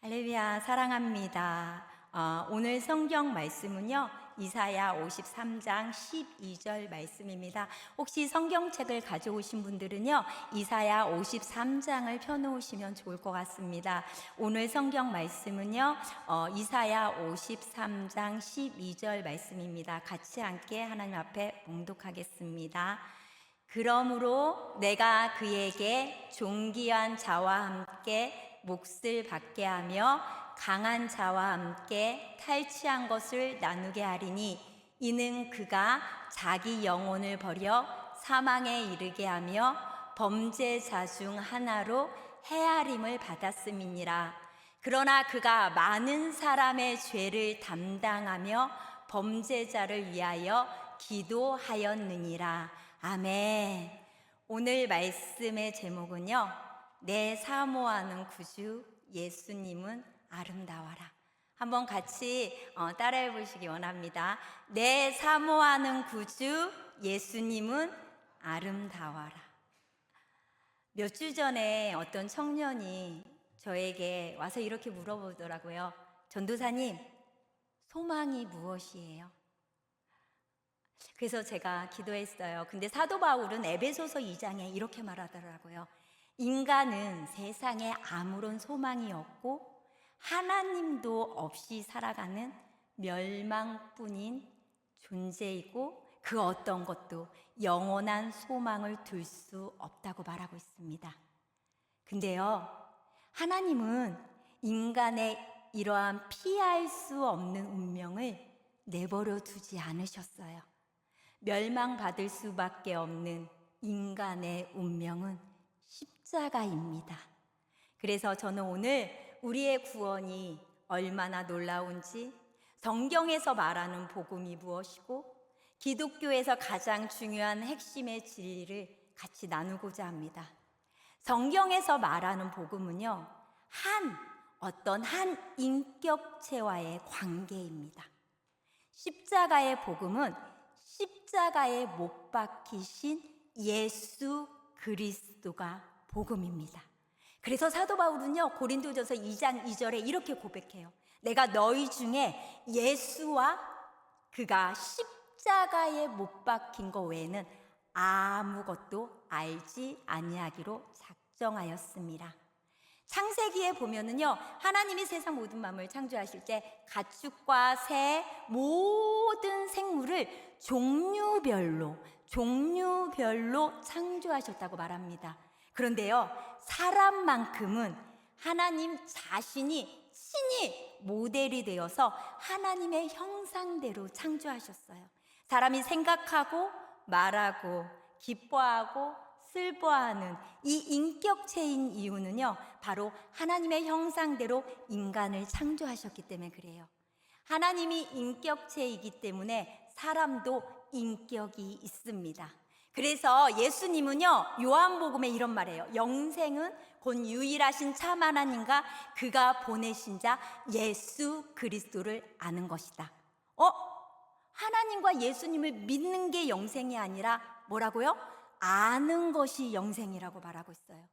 할렐루야, 사랑합니다. 오늘 성경 말씀은요, 이사야 53장 12절 말씀입니다. 혹시 성경책을 가져오신 분들은요, 이사야 53장을 펴놓으시면 좋을 것 같습니다. 오늘 성경 말씀은요, 이사야 53장 12절 말씀입니다. 같이 함께 하나님 앞에 봉독하겠습니다. 그러므로 내가 그에게 존귀한 자와 함께 몫을 받게 하며 강한 자와 함께 탈취한 것을 나누게 하리니 이는 그가 자기 영혼을 버려 사망에 이르게 하며 범죄자 중 하나로 헤아림을 받았음이니라. 그러나 그가 많은 사람의 죄를 담당하며 범죄자를 위하여 기도하였느니라. 아멘. 오늘 말씀의 제목은요, 내 사모하는 구주 예수님은 아름다워라. 한번 같이 따라해 보시기 원합니다. 내 사모하는 구주 예수님은 아름다워라. 몇 주 전에 어떤 청년이 저에게 와서 이렇게 물어보더라고요. 전도사님, 소망이 무엇이에요? 그래서 제가 기도했어요. 근데 사도 바울은 에베소서 2장에 이렇게 말하더라고요. 인간은 세상에 아무런 소망이 없고 하나님도 없이 살아가는 멸망뿐인 존재이고 그 어떤 것도 영원한 소망을 둘 수 없다고 말하고 있습니다. 근데요, 하나님은 인간의 이러한 피할 수 없는 운명을 내버려 두지 않으셨어요. 멸망받을 수밖에 없는 인간의 운명은 십자가입니다. 그래서 저는 오늘 우리의 구원이 얼마나 놀라운지, 성경에서 말하는 복음이 무엇이고 기독교에서 가장 중요한 핵심의 진리를 같이 나누고자 합니다. 성경에서 말하는 복음은요, 어떤 한 인격체와의 관계입니다. 십자가의 복음은 십자가에 못 박히신 예수 그리스도가 복음입니다. 그래서 사도 바울은요, 고린도전서 2장 2절에 이렇게 고백해요. 내가 너희 중에 예수와 그가 십자가에 못 박힌 것 외에는 아무것도 알지 아니하기로 작정하였습니다. 창세기에 보면은요, 하나님이 세상 모든 만물을 창조하실 때 가축과 새 모든 생물을 종류별로 창조하셨다고 말합니다. 그런데요, 사람만큼은 하나님 자신이 친히 모델이 되어서 하나님의 형상대로 창조하셨어요. 사람이 생각하고 말하고 기뻐하고 슬퍼하는 이 인격체인 이유는요, 바로 하나님의 형상대로 인간을 창조하셨기 때문에 그래요. 하나님이 인격체이기 때문에 사람도 인격이 있습니다. 그래서 예수님은요, 요한복음에 이런 말이에요. 영생은 곧 유일하신 참 하나님과 그가 보내신 자 예수 그리스도를 아는 것이다. 하나님과 예수님을 믿는 게 영생이 아니라 뭐라고요? 아는 것이 영생이라고 말하고 있어요.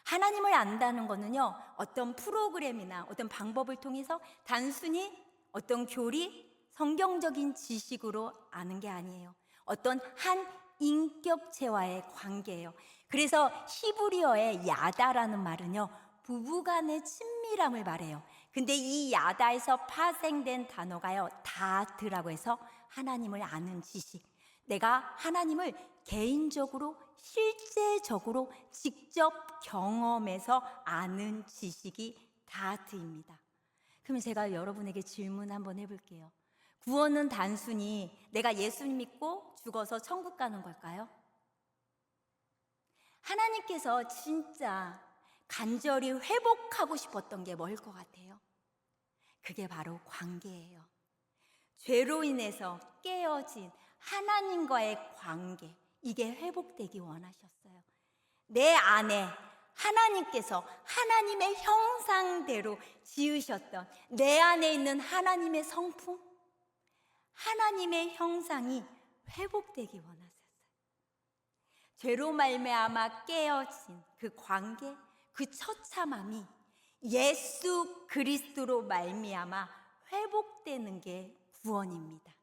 하나님을 안다는 것은요, 어떤 프로그램이나 어떤 방법을 통해서 단순히 어떤 교리, 성경적인 지식으로 아는 게 아니에요. 어떤 한 인격체와의 관계예요. 그래서 히브리어의 야다라는 말은요, 부부간의 친밀함을 말해요. 근데 이 야다에서 파생된 단어가요, 다트라고 해서 하나님을 아는 지식. 내가 하나님을 개인적으로 실제적으로 직접 경험해서 아는 지식이 다트입니다. 그럼 제가 여러분에게 질문 한번 해볼게요. 구원은 단순히 내가 예수님 믿고 죽어서 천국 가는 걸까요? 하나님께서 진짜 간절히 회복하고 싶었던 게 뭘 것 같아요? 그게 바로 관계예요. 죄로 인해서 깨어진 하나님과의 관계, 이게 회복되기 원하셨어요. 내 안에 하나님께서 하나님의 형상대로 지으셨던 내 안에 있는 하나님의 성품, 하나님의 형상이 회복되기 원하셨어요. 죄로 말미암아 깨어진 그 관계, 그 처참함이 예수 그리스도로 말미암아 회복되는 게 구원입니다.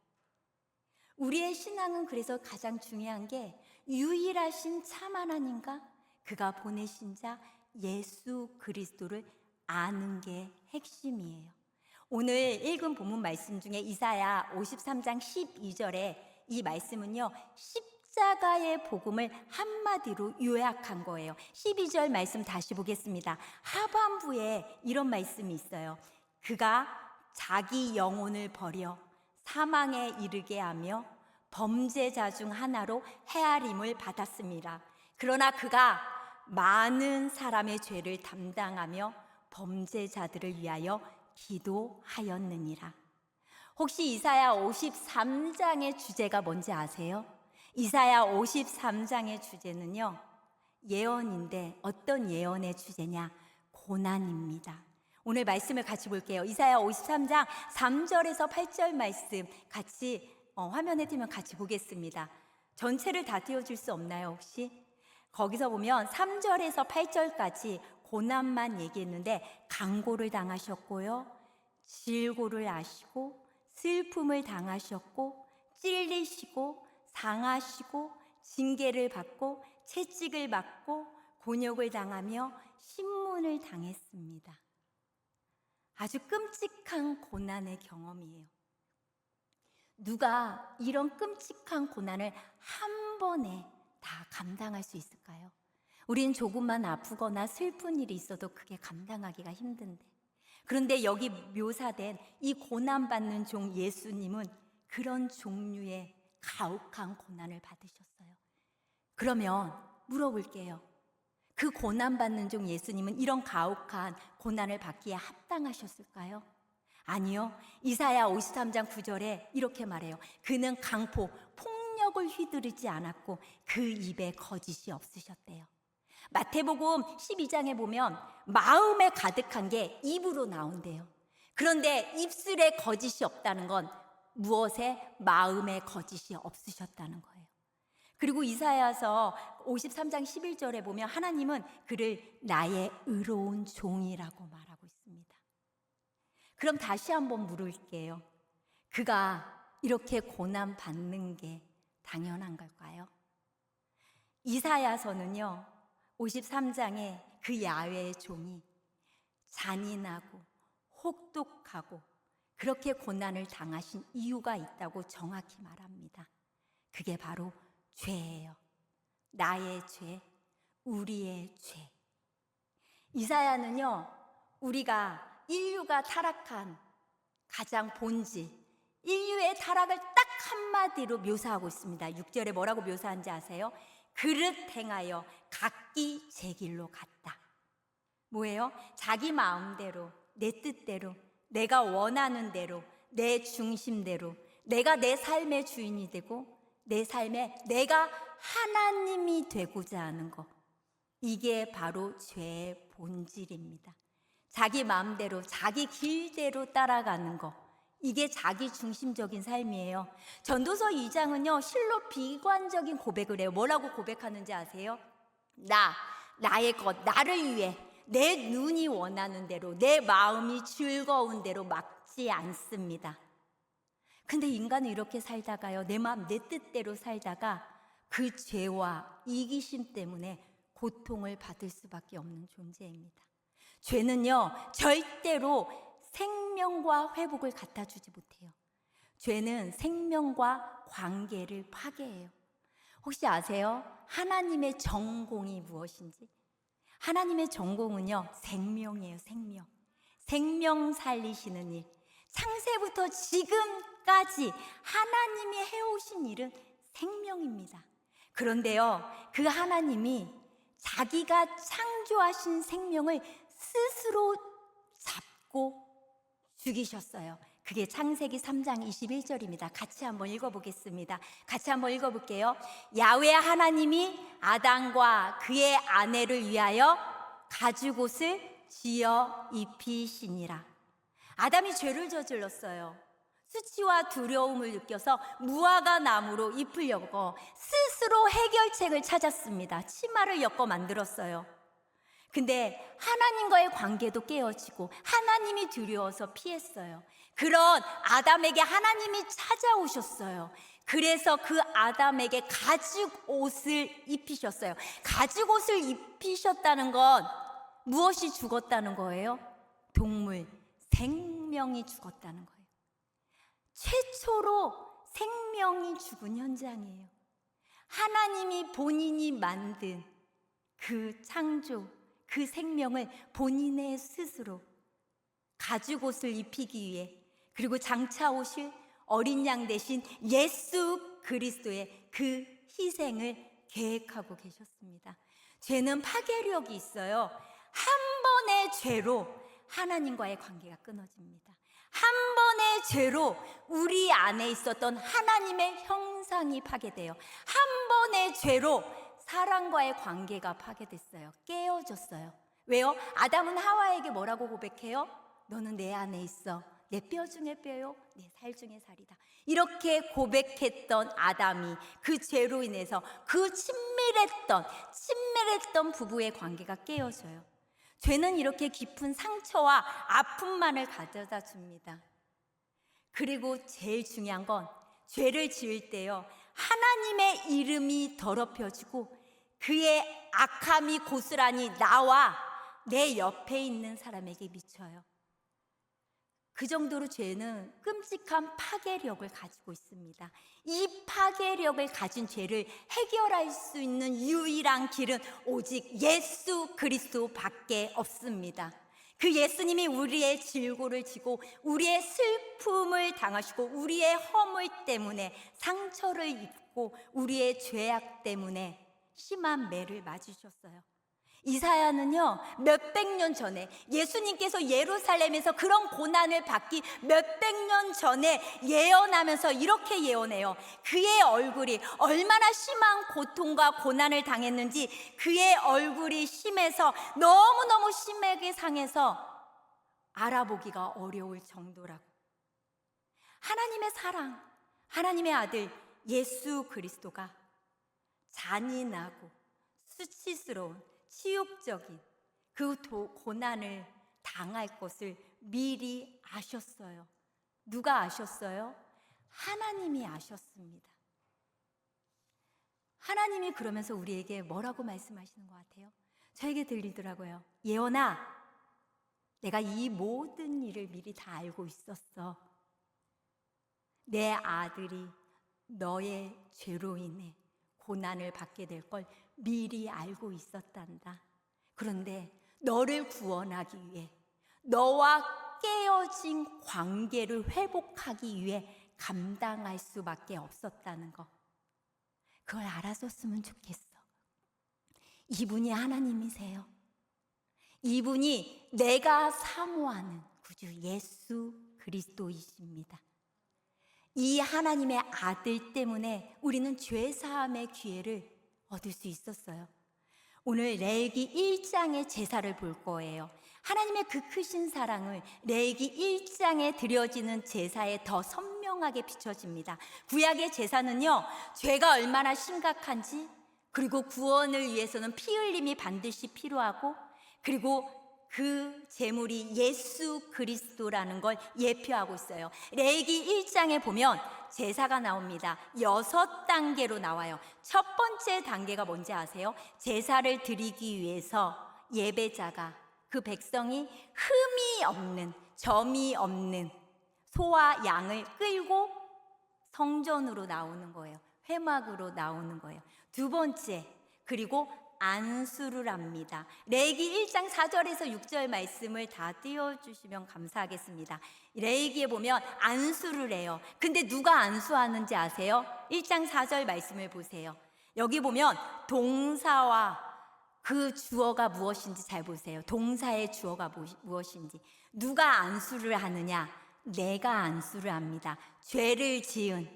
우리의 신앙은 그래서 가장 중요한 게 유일하신 참 하나님과 그가 보내신 자 예수 그리스도를 아는 게 핵심이에요. 오늘 읽은 본문 말씀 중에 이사야 53장 12절에 이 말씀은요, 십자가의 복음을 한마디로 요약한 거예요. 12절 말씀 다시 보겠습니다. 하반부에 이런 말씀이 있어요. 그가 자기 영혼을 버려 사망에 이르게 하며 범죄자 중 하나로 헤아림을 받았습니다. 그러나 그가 많은 사람의 죄를 담당하며 범죄자들을 위하여 기도하였느니라. 혹시 이사야 53장의 주제가 뭔지 아세요? 이사야 53장의 주제는요, 예언인데 어떤 예언의 주제냐? 고난입니다. 오늘 말씀을 같이 볼게요. 이사야 53장 3절에서 8절 말씀 같이 화면에 띄면 같이 보겠습니다. 전체를 다 띄워줄 수 없나요 혹시? 거기서 보면 3절에서 8절까지 고난만 얘기했는데 강고를 당하셨고요, 질고를 하시고 슬픔을 당하셨고 찔리시고 상하시고 징계를 받고 채찍을 받고 곤욕을 당하며 신문을 당했습니다. 아주 끔찍한 고난의 경험이에요. 누가 이런 끔찍한 고난을 한 번에 다 감당할 수 있을까요? 우린 조금만 아프거나 슬픈 일이 있어도 그게 감당하기가 힘든데, 그런데 여기 묘사된 이 고난받는 종 예수님은 그런 종류의 가혹한 고난을 받으셨어요. 그러면 물어볼게요. 그 고난받는 종 예수님은 이런 가혹한 고난을 받기에 합당하셨을까요? 아니요. 이사야 53장 9절에 이렇게 말해요. 그는 강포, 폭력을 휘두르지 않았고 그 입에 거짓이 없으셨대요. 마태복음 12장에 보면 마음에 가득한 게 입으로 나온대요. 그런데 입술에 거짓이 없다는 건 무엇에 마음에 거짓이 없으셨다는 거예요. 그리고 이사야서 53장 11절에 보면 하나님은 그를 나의 의로운 종이라고 말하고 있습니다. 그럼 다시 한번 물을게요. 그가 이렇게 고난 받는 게 당연한 걸까요? 이사야서는요, 53장에 그 야훼의 종이 잔인하고 혹독하고 그렇게 고난을 당하신 이유가 있다고 정확히 말합니다. 그게 바로 죄예요. 나의 죄, 우리의 죄. 이사야는요, 인류가 타락한 가장 본질, 인류의 타락을 딱 한마디로 묘사하고 있습니다. 6절에 뭐라고 묘사한지 아세요? 그릇 행하여 각기 제 길로 갔다. 뭐예요? 자기 마음대로, 내 뜻대로, 내가 원하는 대로, 내 중심대로, 내가 내 삶의 주인이 되고 내 삶에 내가 하나님이 되고자 하는 것, 이게 바로 죄의 본질입니다. 자기 마음대로, 자기 길대로 따라가는 것, 이게 자기 중심적인 삶이에요. 전도서 2장은요, 실로 비관적인 고백을 해요. 뭐라고 고백하는지 아세요? 나의 것, 나를 위해 내 눈이 원하는 대로, 내 마음이 즐거운 대로 막지 않습니다. 근데 인간은 이렇게 살다가요, 내 마음, 내 뜻대로 살다가 그 죄와 이기심 때문에 고통을 받을 수밖에 없는 존재입니다. 죄는요, 절대로 생명과 회복을 갖다 주지 못해요. 죄는 생명과 관계를 파괴해요. 혹시 아세요? 하나님의 전공이 무엇인지? 하나님의 전공은요, 생명이에요. 생명 살리시는 일. 창세부터 지금까지 하나님이 해오신 일은 생명입니다. 그런데요, 그 하나님이 자기가 창조하신 생명을 스스로 잡고 죽이셨어요. 그게 창세기 3장 21절입니다. 같이 한번 읽어보겠습니다. 같이 한번 읽어볼게요. 야훼 하나님이 아담과 그의 아내를 위하여 가죽옷을 지어 입히시니라. 아담이 죄를 저질렀어요. 수치와 두려움을 느껴서 무화과 나무로 입으려고 스스로 해결책을 찾았습니다. 치마를 엮어 만들었어요. 근데 하나님과의 관계도 깨어지고 하나님이 두려워서 피했어요. 그런 아담에게 하나님이 찾아오셨어요. 그래서 그 아담에게 가죽 옷을 입히셨어요. 가죽 옷을 입히셨다는 건 무엇이 죽었다는 거예요? 동물, 생명이 죽었다는 거예요. 최초로 생명이 죽은 현장이에요. 하나님이 본인이 만든 그 창조, 그 생명을 본인의 스스로 가죽 옷을 입히기 위해, 그리고 장차 오실 어린 양 대신 예수 그리스도의 그 희생을 계획하고 계셨습니다. 죄는 파괴력이 있어요. 한 번의 죄로 하나님과의 관계가 끊어집니다. 한 번의 죄로 우리 안에 있었던 하나님의 형상이 파괴돼요. 한 번의 죄로 사랑과의 관계가 파괴됐어요. 깨어졌어요. 왜요? 아담은 하와에게 뭐라고 고백해요? 너는 내 안에 있어. 내 뼈 중에 뼈요, 내 살 중에 살이다. 이렇게 고백했던 아담이 그 죄로 인해서 그 친밀했던 부부의 관계가 깨어져요. 죄는 이렇게 깊은 상처와 아픔만을 가져다 줍니다. 그리고 제일 중요한 건 죄를 지을 때요, 하나님의 이름이 더럽혀지고 그의 악함이 고스란히 나와 내 옆에 있는 사람에게 미쳐요. 그 정도로 죄는 끔찍한 파괴력을 가지고 있습니다. 이 파괴력을 가진 죄를 해결할 수 있는 유일한 길은 오직 예수 그리스도밖에 없습니다. 그 예수님이 우리의 질고를 지고 우리의 슬픔을 당하시고 우리의 허물 때문에 상처를 입고 우리의 죄악 때문에 심한 매를 맞으셨어요. 이사야는요, 몇백 년 전에 예수님께서 예루살렘에서 그런 고난을 받기 몇백 년 전에 예언하면서 이렇게 예언해요. 그의 얼굴이 얼마나 심한 고통과 고난을 당했는지, 그의 얼굴이 심해서 너무너무 심하게 상해서 알아보기가 어려울 정도라고. 하나님의 사랑, 하나님의 아들 예수 그리스도가 잔인하고 수치스러운 치욕적인 그 고난을 당할 것을 미리 아셨어요. 누가 아셨어요? 하나님이 아셨습니다. 하나님이 그러면서 우리에게 뭐라고 말씀하시는 것 같아요? 저에게 들리더라고요. 예언아, 내가 이 모든 일을 미리 다 알고 있었어. 내 아들이 너의 죄로 인해 고난을 받게 될 걸 미리 알고 있었단다. 그런데 너를 구원하기 위해, 너와 깨어진 관계를 회복하기 위해 감당할 수밖에 없었다는 거, 그걸 알아줬으면 좋겠어. 이분이 하나님이세요. 이분이 내가 사모하는 구주 예수 그리스도이십니다. 이 하나님의 아들 때문에 우리는 죄사함의 기회를 얻을 수 있었어요. 오늘 레위기 1장의 제사를 볼 거예요. 하나님의 그 크신 사랑을 레위기 1장에 드려지는 제사에 더 선명하게 비춰집니다. 구약의 제사는요, 죄가 얼마나 심각한지, 그리고 구원을 위해서는 피 흘림이 반드시 필요하고, 그리고 그 제물이 예수 그리스도라는 걸 예표하고 있어요. 레위기 1장에 보면 제사가 나옵니다. 6단계로 나와요. 첫 번째 단계가 뭔지 아세요? 제사를 드리기 위해서 예배자가, 그 백성이 흠이 없는, 점이 없는 소와 양을 끌고 성전으로 나오는 거예요. 회막으로 나오는 거예요. 두 번째, 그리고 안수를 합니다. 레위기 1장 4절에서 6절 말씀을 다 띄워주시면 감사하겠습니다. 레위기에 보면 안수를 해요. 근데 누가 안수하는지 아세요? 1장 4절 말씀을 보세요. 여기 보면 동사와 그 주어가 무엇인지 잘 보세요. 동사의 주어가 무엇인지. 누가 안수를 하느냐? 내가 안수를 합니다. 죄를 지은,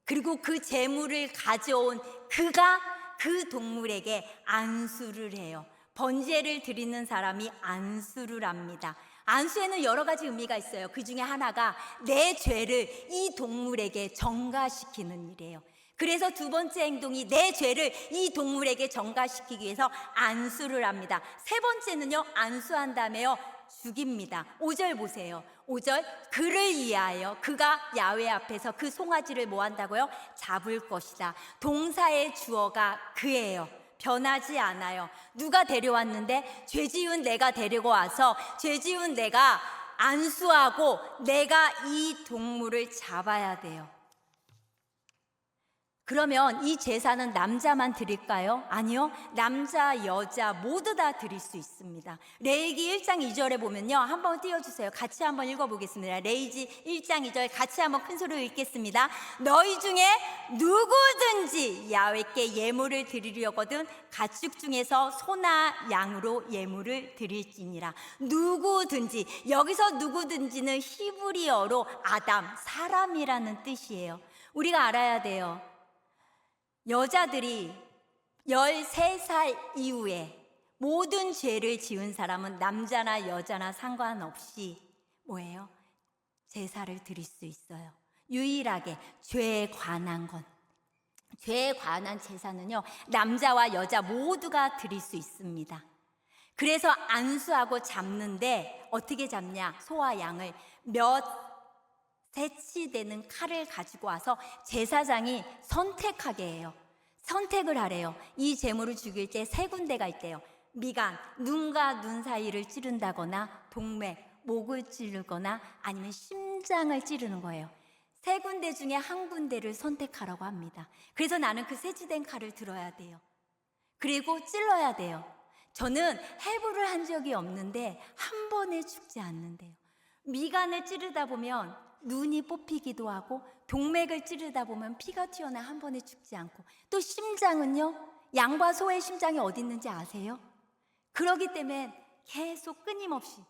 그리고 그 제물을 가져온 그가 그 동물에게 안수를 해요. 번제를 드리는 사람이 안수를 합니다. 안수에는 여러 가지 의미가 있어요. 그 중에 하나가 내 죄를 이 동물에게 전가시키는 일이에요. 그래서 두 번째 행동이 내 죄를 이 동물에게 전가시키기 위해서 안수를 합니다. 세 번째는요, 안수한 다음에요, 죽입니다. 5절 보세요. 5절, 그를 위하여 그가 야훼 앞에서 그 송아지를 뭐 한다고요? 잡을 것이다. 동사의 주어가 그예요. 변하지 않아요. 누가 데려왔는데? 죄 지은 내가 데리고 와서 죄 지은 내가 안수하고 내가 이 동물을 잡아야 돼요. 그러면 이 제사는 남자만 드릴까요? 아니요. 남자, 여자 모두 다 드릴 수 있습니다. 레위기 1장 2절에 보면요. 한번 띄워주세요. 같이 한번 읽어보겠습니다. 레위기 1장 2절 같이 한번 큰 소리로 읽겠습니다. 너희 중에 누구든지 야훼께 예물을 드리려거든 가축 중에서 소나 양으로 예물을 드릴지니라. 누구든지, 여기서 누구든지는 히브리어로 아담, 사람이라는 뜻이에요. 우리가 알아야 돼요. 여자들이 13살 이후에 모든 죄를 지은 사람은 남자나 여자나 상관없이 뭐예요? 제사를 드릴 수 있어요. 유일하게 죄에 관한 건, 죄에 관한 제사는요, 남자와 여자 모두가 드릴 수 있습니다. 그래서 안수하고 잡는데 어떻게 잡냐? 소와 양을 몇 세치되는 칼을 가지고 와서 제사장이 선택하게 해요. 선택을 하래요. 이 제물을 죽일 때 세 군데가 있대요. 미간, 눈과 눈 사이를 찌른다거나 동맥, 목을 찌르거나 아니면 심장을 찌르는 거예요. 세 군데 중에 한 군데를 선택하라고 합니다. 그래서 나는 그 세치된 칼을 들어야 돼요. 그리고 찔러야 돼요. 저는 해부를 한 적이 없는데 한 번에 죽지 않는데요. 미간을 찌르다 보면 눈이 뽑히기도 하고 동맥을 찌르다 보면 피가 튀어나 한 번에 죽지 않고, 또 심장은요, 양과 소의 심장이 어디 있는지 아세요? 그러기 때문에 계속 끊임없이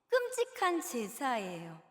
끔찍한 제사예요.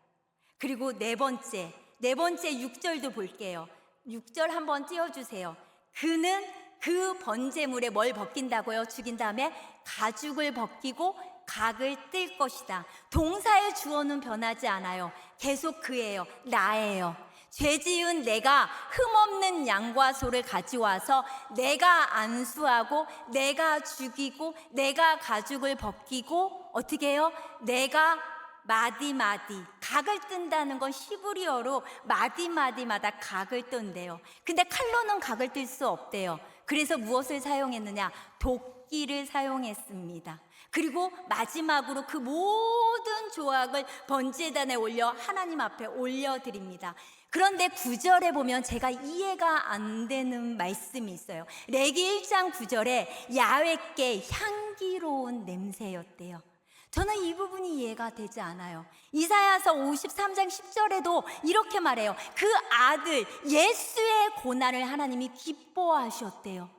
그리고 네 번째 6절도 볼게요. 6절 한번 띄워주세요. 그는 그 번제물에 뭘 벗긴다고요? 죽인 다음에 가죽을 벗기고 각을 뜰 것이다. 동사의 주어는 변하지 않아요. 계속 그예요. 나예요. 죄 지은 내가 흠없는 양과 소를 가져와서 내가 안수하고 내가 죽이고 내가 가죽을 벗기고 어떻게 해요? 내가 마디마디, 각을 뜬다는 건 히브리어로 마디마디마다 각을 뜬대요. 근데 칼로는 각을 뜰 수 없대요. 그래서 무엇을 사용했느냐? 도끼를 사용했습니다. 그리고 마지막으로 그 모든 조각을 번제단에 올려 하나님 앞에 올려드립니다. 그런데 9절에 보면 제가 이해가 안 되는 말씀이 있어요. 레기 1장 9절에 야훼께 향기로운 냄새였대요. 저는 이 부분이 이해가 되지 않아요. 이사야서 53장 10절에도 이렇게 말해요. 그 아들 예수의 고난을 하나님이 기뻐하셨대요.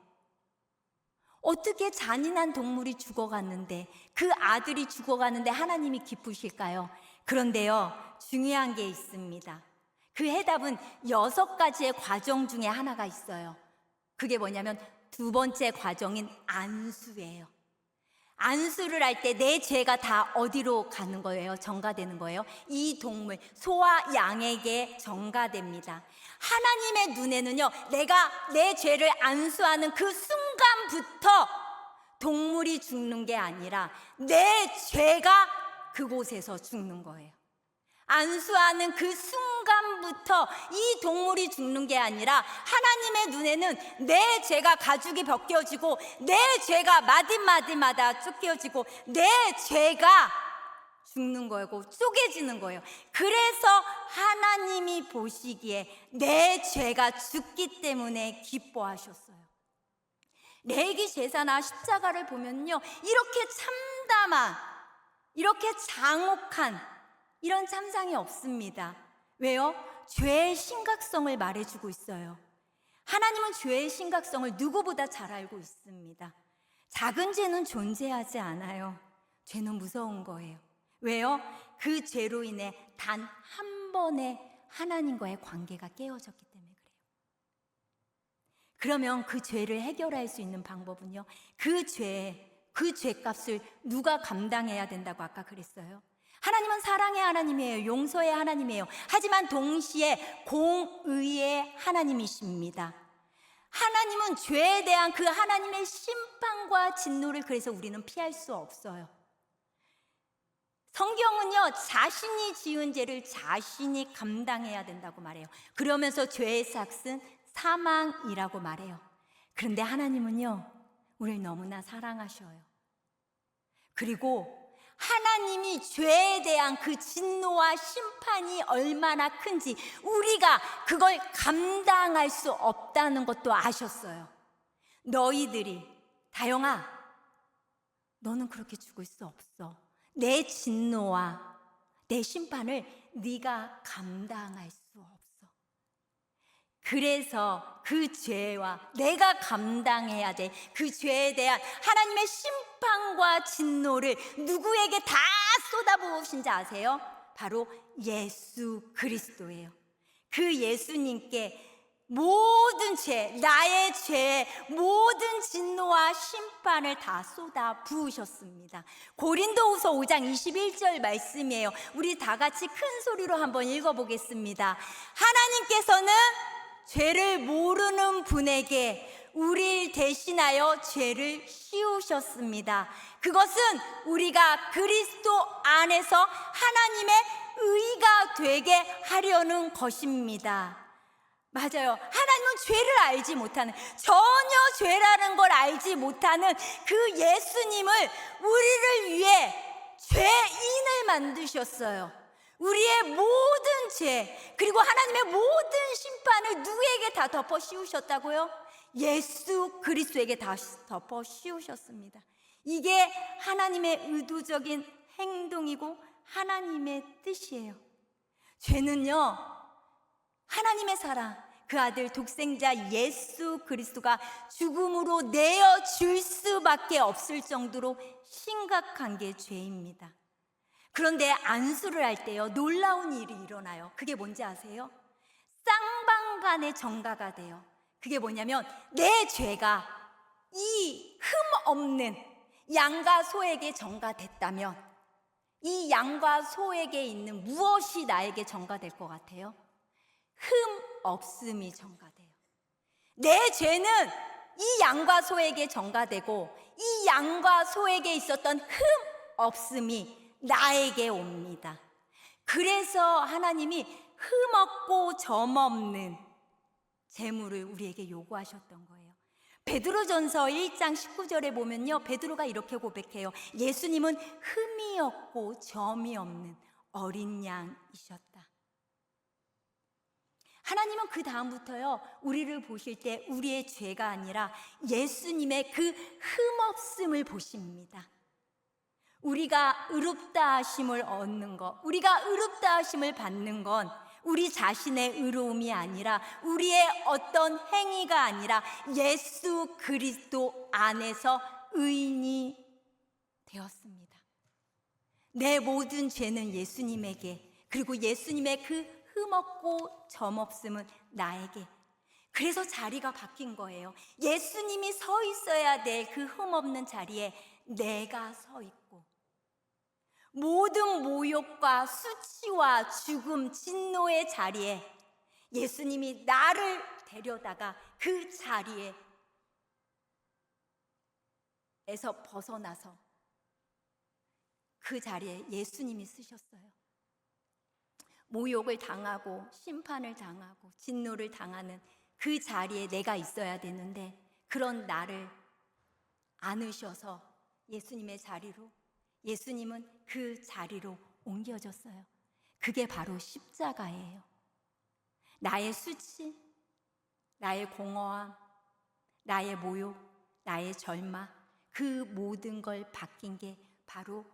어떻게 잔인한 동물이 죽어갔는데, 그 아들이 죽어가는데 하나님이 기쁘실까요? 그런데요, 중요한 게 있습니다. 그 해답은 6가지의 과정 중에 하나가 있어요. 그게 뭐냐면 두 번째 과정인 안수예요. 안수를 할 때 내 죄가 다 어디로 가는 거예요? 전가되는 거예요? 이 동물, 소와 양에게 전가됩니다. 하나님의 눈에는요, 내가 내 죄를 안수하는 그 순간부터 동물이 죽는 게 아니라 내 죄가 그곳에서 죽는 거예요. 안수하는 그 순간부터 이 동물이 죽는 게 아니라 하나님의 눈에는 내 죄가 가죽이 벗겨지고 내 죄가 마디마디마다 쫓겨지고 내 죄가 죽는 거고 쪼개지는 거예요. 그래서 하나님이 보시기에 내 죄가 죽기 때문에 기뻐하셨어요. 레위 제사나 십자가를 보면요, 이렇게 참담한, 이렇게 장혹한 이런 참상이 없습니다. 왜요? 죄의 심각성을 말해주고 있어요. 하나님은 죄의 심각성을 누구보다 잘 알고 있습니다. 작은 죄는 존재하지 않아요. 죄는 무서운 거예요. 왜요? 그 죄로 인해 단 한 번의 하나님과의 관계가 깨어졌기 때문에 그래요. 그러면 그 죄를 해결할 수 있는 방법은요, 그 죄값을 누가 감당해야 된다고 아까 그랬어요? 하나님은 사랑의 하나님이에요. 용서의 하나님이에요. 하지만 동시에 공의의 하나님이십니다. 하나님은 죄에 대한 그 하나님의 심판과 진노를 그래서 우리는 피할 수 없어요. 성경은요, 자신이 지은 죄를 자신이 감당해야 된다고 말해요. 그러면서 죄의 삭은 사망이라고 말해요. 그런데 하나님은요, 우리를 너무나 사랑하셔요. 그리고 하나님이 죄에 대한 그 진노와 심판이 얼마나 큰지 우리가 그걸 감당할 수 없다는 것도 아셨어요. 너희들이, 다영아, 너는 그렇게 죽을 수 없어. 내 진노와 내 심판을 네가 감당할 수 없어. 그래서 그 죄와 내가 감당해야 돼 그 죄에 대한 하나님의 심판과 진노를 누구에게 다 쏟아부으신지 아세요? 바로 예수 그리스도예요. 그 예수님께 모든 죄, 나의 죄의 모든 진노와 심판을 다 쏟아 부으셨습니다. 고린도후서 5장 21절 말씀이에요. 우리 다 같이 큰 소리로 한번 읽어보겠습니다. 하나님께서는 죄를 모르는 분에게 우리를 대신하여 죄를 씌우셨습니다. 그것은 우리가 그리스도 안에서 하나님의 의가 되게 하려는 것입니다. 맞아요. 하나님은 죄를 알지 못하는, 전혀 죄라는 걸 알지 못하는 그 예수님을 우리를 위해 죄인을 만드셨어요. 우리의 모든 죄, 그리고 하나님의 모든 심판을 누구에게 다 덮어 씌우셨다고요? 예수 그리스도에게 다 덮어 씌우셨습니다. 이게 하나님의 의도적인 행동이고 하나님의 뜻이에요. 죄는요, 하나님의 사랑, 그 아들 독생자 예수 그리스도가 죽음으로 내어줄 수밖에 없을 정도로 심각한 게 죄입니다. 그런데 안수를 할 때요, 놀라운 일이 일어나요. 그게 뭔지 아세요? 쌍방간의 정가가 돼요. 그게 뭐냐면 내 죄가 이 흠 없는 양과 소에게 전가됐다면 이 양과 소에게 있는 무엇이 나에게 전가될 것 같아요? 흠 없음이 전가돼요. 내 죄는 이 양과 소에게 전가되고 이 양과 소에게 있었던 흠 없음이 나에게 옵니다. 그래서 하나님이 흠 없고 점 없는 제물을 우리에게 요구하셨던 거예요. 베드로전서 1장 19절에 보면요, 베드로가 이렇게 고백해요. 예수님은 흠이 없고 점이 없는 어린 양이셨다. 하나님은 그 다음부터요, 우리를 보실 때 우리의 죄가 아니라 예수님의 그 흠없음을 보십니다. 우리가 의롭다 하심을 얻는 것, 우리가 의롭다 하심을 받는 건 우리 자신의 의로움이 아니라 우리의 어떤 행위가 아니라 예수 그리스도 안에서 의인이 되었습니다. 내 모든 죄는 예수님에게, 그리고 예수님의 그 흠없고 점없음은 나에게. 그래서 자리가 바뀐 거예요. 예수님이 서 있어야 될 그 흠없는 자리에 내가 서 있고, 모든 모욕과 수치와 죽음, 진노의 자리에 예수님이 나를 데려다가 그 자리에서 벗어나서 그 자리에 예수님이 쓰셨어요. 모욕을 당하고 심판을 당하고 진노를 당하는 그 자리에 내가 있어야 되는데 그런 나를 안으셔서 예수님의 자리로, 예수님은 그 자리로 옮겨졌어요. 그게 바로 십자가예요. 나의 수치, 나의 공허함, 나의 모욕, 나의 절망, 그 모든 걸 바뀐 게 바로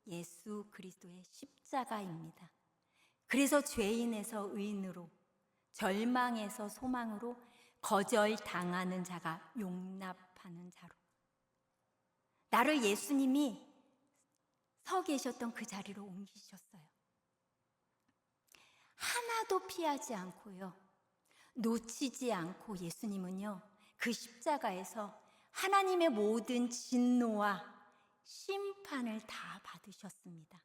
예수 그리스도의 십자가입니다. 그래서 죄인에서 의인으로, 절망에서 소망으로, 거절당하는 자가 용납하는 자로, 나를 예수님이 서 계셨던 그 자리로 옮기셨어요. 하나도 피하지 않고요, 놓치지 않고 예수님은요, 그 십자가에서 하나님의 모든 진노와 심판을 다 받으셨습니다.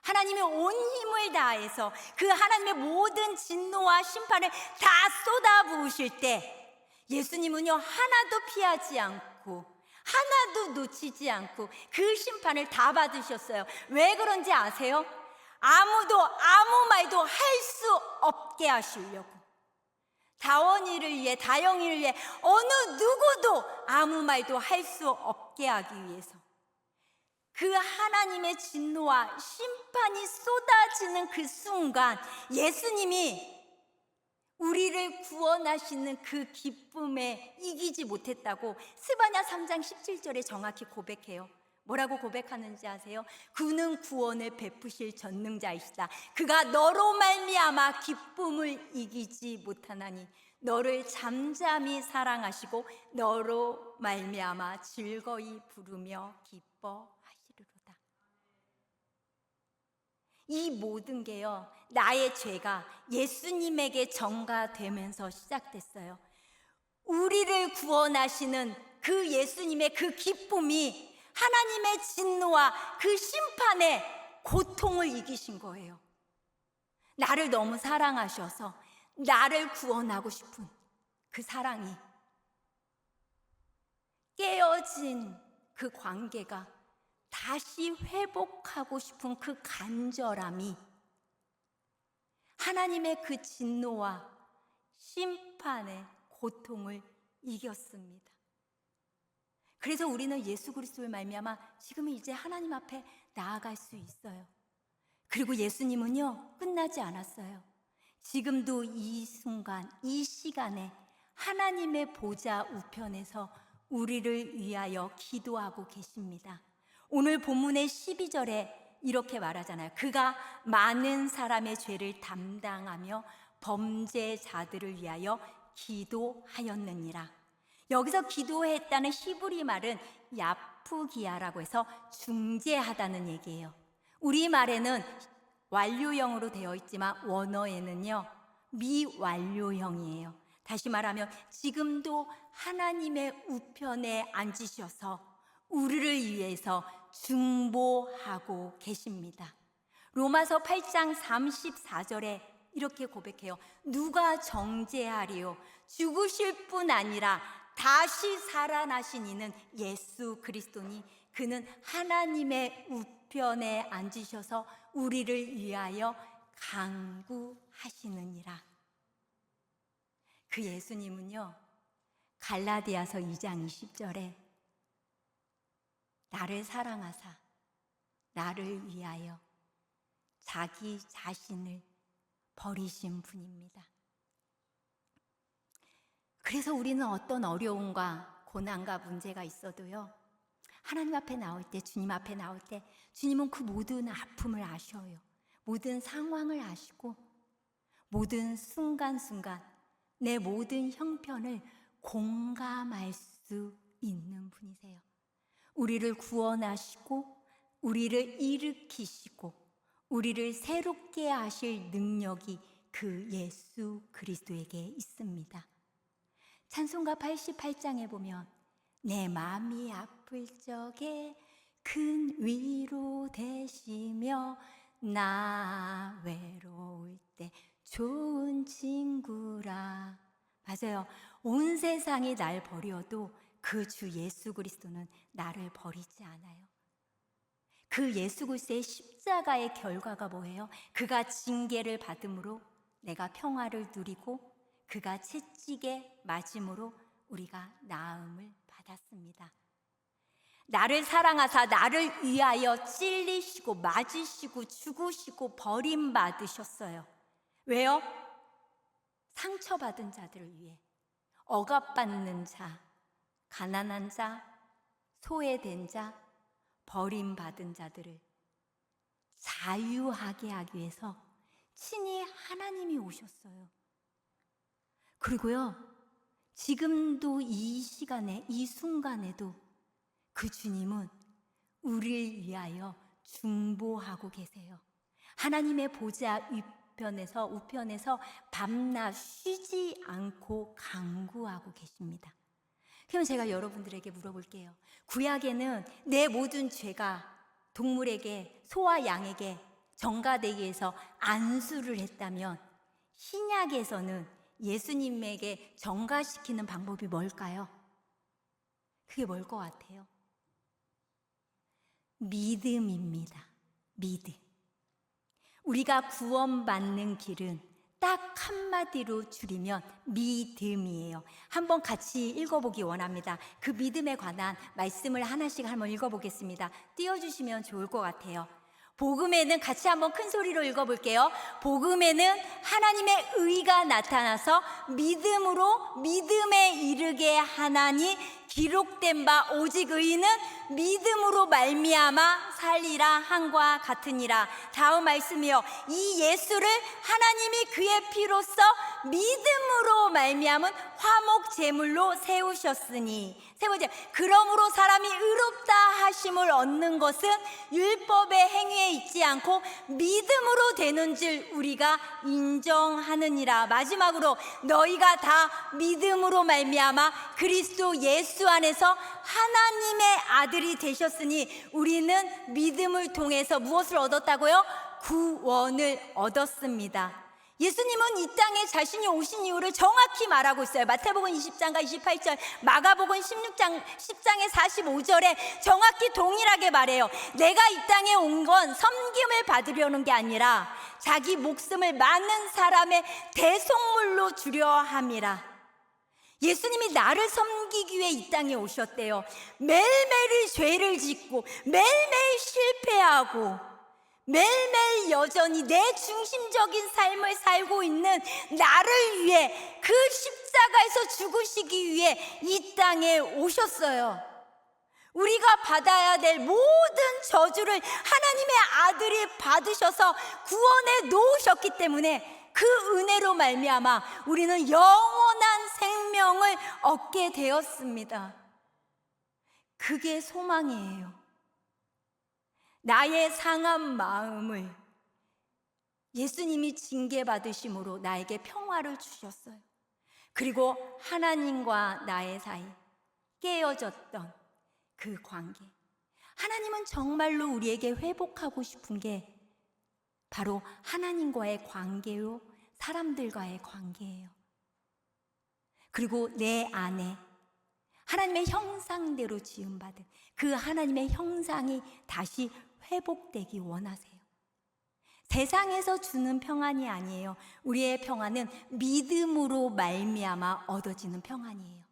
하나님의 온 힘을 다해서 그 하나님의 모든 진노와 심판을 다 쏟아부으실 때 예수님은요, 하나도 피하지 않고 하나도 놓치지 않고 그 심판을 다 받으셨어요. 왜 그런지 아세요? 아무도 아무 말도 할 수 없게 하시려고. 다원이를 위해, 다영이를 위해 어느 누구도 아무 말도 할 수 없게 하기 위해서 그 하나님의 진노와 심판이 쏟아지는 그 순간 예수님이 우리를 구원하시는 그 기쁨에 이기지 못했다고 스바냐 3장 17절에 정확히 고백해요. 뭐라고 고백하는지 아세요? 그는 구원을 베푸실 전능자이시다. 그가 너로 말미암아 기쁨을 이기지 못하나니 너를 잠잠히 사랑하시고 너로 말미암아 즐거이 부르며 기뻐하시리로다. 이 모든 게요, 나의 죄가 예수님에게 전가되면서 시작됐어요. 우리를 구원하시는 그 예수님의 그 기쁨이 하나님의 진노와 그 심판의 고통을 이기신 거예요. 나를 너무 사랑하셔서 나를 구원하고 싶은 그 사랑이, 깨어진 그 관계가 다시 회복하고 싶은 그 간절함이 하나님의 그 진노와 심판의 고통을 이겼습니다. 그래서 우리는 예수 그리스도를 말미암아 지금은 이제 하나님 앞에 나아갈 수 있어요. 그리고 예수님은요, 끝나지 않았어요. 지금도 이 순간, 이 시간에 하나님의 보좌 우편에서 우리를 위하여 기도하고 계십니다. 오늘 본문의 12절에 이렇게 말하잖아요. 그가 많은 사람의 죄를 담당하며 범죄자들을 위하여 기도하였느니라. 여기서 기도했다는 히브리 말은 야프기야라고 해서 중재하다는 얘기예요. 우리말에는 완료형으로 되어 있지만 원어에는요, 미완료형이에요. 다시 말하면 지금도 하나님의 우편에 앉으셔서 우리를 위해서 중보하고 계십니다. 로마서 8장 34절에 이렇게 고백해요. 누가 정죄하리요? 죽으실 뿐 아니라 다시 살아나신 이는 예수 그리스도니 그는 하나님의 우편에 앉으셔서 우리를 위하여 간구하시느니라. 그 예수님은요, 갈라디아서 2장 20절에 나를 사랑하사 나를 위하여 자기 자신을 버리신 분입니다. 그래서 우리는 어떤 어려움과 고난과 문제가 있어도요, 하나님 앞에 나올 때, 주님 앞에 나올 때 주님은 그 모든 아픔을 아셔요. 모든 상황을 아시고 모든 순간순간 내 모든 형편을 공감할 수 있는 분이세요. 우리를 구원하시고 우리를 일으키시고 우리를 새롭게 하실 능력이 그 예수 그리스도에게 있습니다. 찬송가 88장에 보면 내 마음이 아플 적에 큰 위로 되시며 나 외로울 때 좋은 친구라. 맞아요. 온 세상이 날 버려도 그 주 예수 그리스도는 나를 버리지 않아요. 그 예수 그리스도의 십자가의 결과가 뭐예요? 그가 징계를 받음으로 내가 평화를 누리고 그가 채찍에 맞음으로 우리가 나음을 받았습니다. 나를 사랑하사 나를 위하여 찔리시고 맞으시고 죽으시고 버림받으셨어요. 왜요? 상처받은 자들을 위해, 억압받는 자, 가난한 자, 소외된 자, 버림받은 자들을 자유하게 하기 위해서 친히 하나님이 오셨어요. 그리고요, 지금도 이 시간에, 이 순간에도 그 주님은 우리를 위하여 중보하고 계세요. 하나님의 보좌 우편에서 밤낮 쉬지 않고 간구하고 계십니다. 그럼 제가 여러분들에게 물어볼게요. 구약에는 내 모든 죄가 동물에게, 소와 양에게 전가되기 위해서 안수를 했다면 신약에서는 예수님에게 전가시키는 방법이 뭘까요? 그게 뭘 것 같아요? 믿음입니다. 믿음. 우리가 구원받는 길은 딱 한마디로 줄이면 믿음이에요. 한번 같이 읽어보기 원합니다. 그 믿음에 관한 말씀을 하나씩 한번 읽어보겠습니다. 띄워주시면 좋을 것 같아요. 복음에는, 같이 한번 큰 소리로 읽어볼게요. 복음에는 하나님의 의가 나타나서 믿음으로 믿음에 이르게 하나니 기록된 바 오직 의인은 믿음으로 말미암아 살리라 한과 같으니라. 다음 말씀이요. 이 예수를 하나님이 그의 피로써 믿음으로 말미암은 화목 제물로 세우셨으니. 세 번째, 그러므로 사람이 의롭다 하심을 얻는 것은 율법의 행위에 있지 않고 믿음으로 되는 줄 우리가 인정하느니라. 마지막으로 너희가 다 믿음으로 말미암아 그리스도 예수 안에서 하나님의 아들이 되셨으니 우리는 믿음을 통해서 무엇을 얻었다고요? 구원을 얻었습니다. 예수님은 이 땅에 자신이 오신 이유를 정확히 말하고 있어요. 마태복음 20장과 28절, 마가복음 10장의 45절에 정확히 동일하게 말해요. 내가 이 땅에 온 건 섬김을 받으려는 게 아니라 자기 목숨을 많은 사람의 대속물로 주려 함이라. 예수님이 나를 섬기기 위해 이 땅에 오셨대요. 매일매일 죄를 짓고 매일매일 실패하고 매일매일 여전히 내 중심적인 삶을 살고 있는 나를 위해 그 십자가에서 죽으시기 위해 이 땅에 오셨어요. 우리가 받아야 될 모든 저주를 하나님의 아들이 받으셔서 구원해 놓으셨기 때문에 그 은혜로 말미암아 우리는 영원한 생명을 얻게 되었습니다. 그게 소망이에요. 나의 상한 마음을 예수님이 징계받으심으로 나에게 평화를 주셨어요. 그리고 하나님과 나의 사이 깨어졌던 그 관계, 하나님은 정말로 우리에게 회복하고 싶은 게 바로 하나님과의 관계요, 사람들과의 관계예요. 그리고 내 안에 하나님의 형상대로 지음받은 그 하나님의 형상이 다시 회복되기 원하세요. 세상에서 주는 평안이 아니에요. 우리의 평안은 믿음으로 말미암아 얻어지는 평안이에요.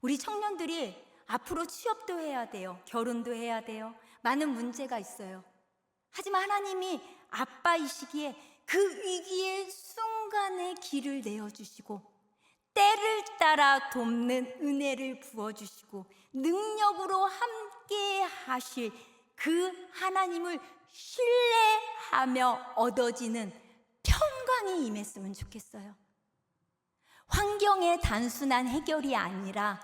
우리 청년들이 앞으로 취업도 해야 돼요. 결혼도 해야 돼요. 많은 문제가 있어요. 하지만 하나님이 아빠이시기에 그 위기의 순간에 길을 내어주시고 때를 따라 돕는 은혜를 부어주시고 능력으로 함께 하실 그 하나님을 신뢰하며 얻어지는 평강이 임했으면 좋겠어요. 환경의 단순한 해결이 아니라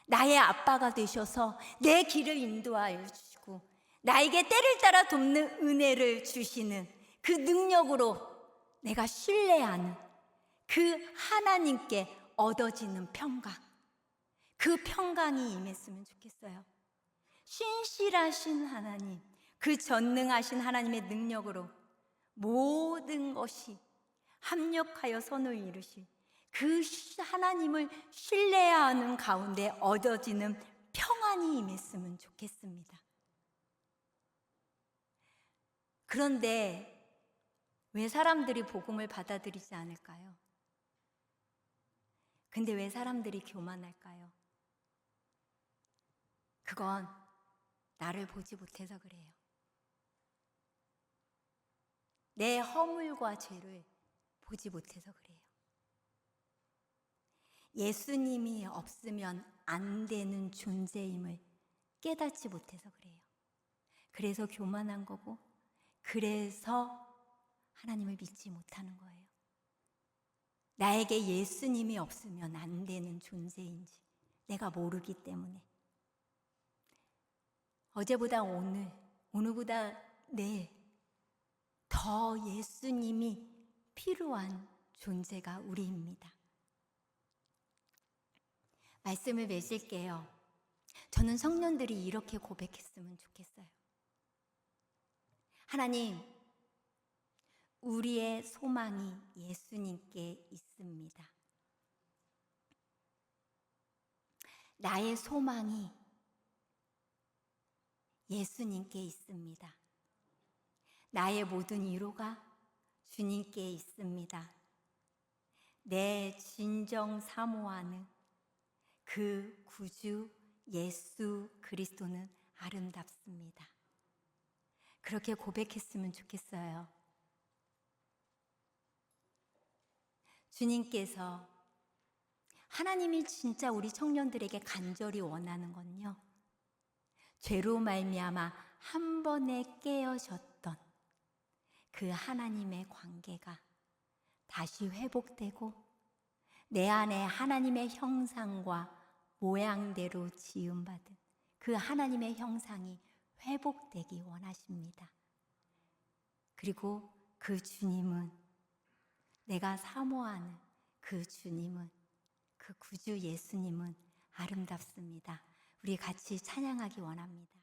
나의 아빠가 되셔서 내 길을 인도하여 주시고 나에게 때를 따라 돕는 은혜를 주시는 그 능력으로 내가 신뢰하는 그 하나님께 얻어지는 평강, 그 평강이 임했으면 좋겠어요. 신실하신 하나님, 그 전능하신 하나님의 능력으로 모든 것이 합력하여 선을 이루실 그 하나님을 신뢰하는 가운데 얻어지는 평안이 임했으면 좋겠습니다. 그런데 왜 사람들이 복음을 받아들이지 않을까요? 근데 왜 사람들이 교만할까요? 그건 나를 보지 못해서 그래요. 내 허물과 죄를 보지 못해서 그래요. 예수님이 없으면 안 되는 존재임을 깨닫지 못해서 그래요. 그래서 교만한 거고, 그래서 하나님을 믿지 못하는 거예요. 나에게 예수님이 없으면 안 되는 존재인지 내가 모르기 때문에. 어제보다 오늘, 오늘보다 내일 더 예수님이 필요한 존재가 우리입니다. 말씀을 맺을게요. 저는 청년들이 이렇게 고백했으면 좋겠어요. 하나님, 우리의 소망이 예수님께 있습니다. 나의 소망이 예수님께 있습니다. 나의 모든 위로가 주님께 있습니다. 내 진정 사모하는 그 구주 예수 그리스도는 아름답습니다. 그렇게 고백했으면 좋겠어요. 주님께서, 하나님이 진짜 우리 청년들에게 간절히 원하는 건요, 죄로 말미암아 한 번에 깨어졌던 그 하나님의 관계가 다시 회복되고 내 안에 하나님의 형상과 모양대로 지음받은 그 하나님의 형상이 회복되기 원하십니다. 그리고 그 주님은, 내가 사모하는 그 주님은, 그 구주 예수님은 아름답습니다. 우리 같이 찬양하기 원합니다.